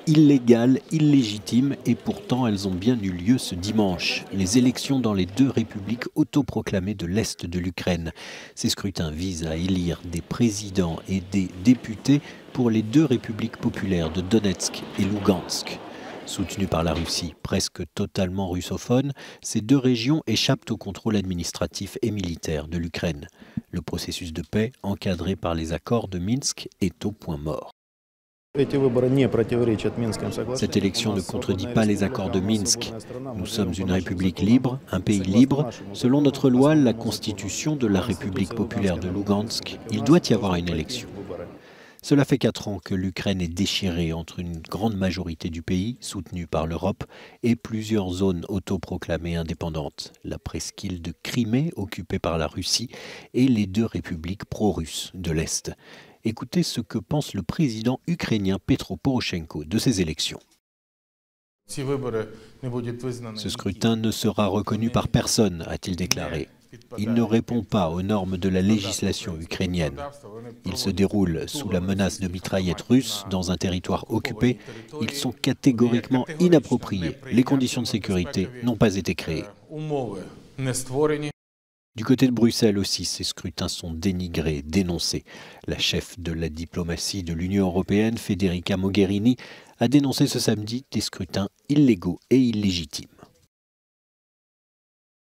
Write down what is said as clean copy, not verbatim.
Illégales, illégitimes, et pourtant elles ont bien eu lieu ce dimanche. Les élections dans les deux républiques autoproclamées de l'Est de l'Ukraine. Ces scrutins visent à élire des présidents et des députés pour les deux républiques populaires de Donetsk et Lugansk. Soutenues par la Russie, presque totalement russophone, ces deux régions échappent au contrôle administratif et militaire de l'Ukraine. Le processus de paix, encadré par les accords de Minsk, est au point mort. Cette élection ne contredit pas les accords de Minsk. Nous sommes une république libre, un pays libre. Selon notre loi, la constitution de la République populaire de Lugansk, il doit y avoir une élection. Cela fait 4 ans que l'Ukraine est déchirée entre une grande majorité du pays, soutenue par l'Europe, et plusieurs zones autoproclamées indépendantes. La presqu'île de Crimée, occupée par la Russie, et les deux républiques pro-russes de l'Est. Écoutez ce que pense le président ukrainien Petro Poroshenko de ces élections. Ce scrutin ne sera reconnu par personne, a-t-il déclaré. Il ne répond pas aux normes de la législation ukrainienne. Il se déroule sous la menace de mitraillettes russes dans un territoire occupé. Ils sont catégoriquement inappropriés. Les conditions de sécurité n'ont pas été créées. Du côté de Bruxelles aussi, ces scrutins sont dénigrés, dénoncés. La chef de la diplomatie de l'Union européenne, Federica Mogherini, a dénoncé ce samedi des scrutins illégaux et illégitimes.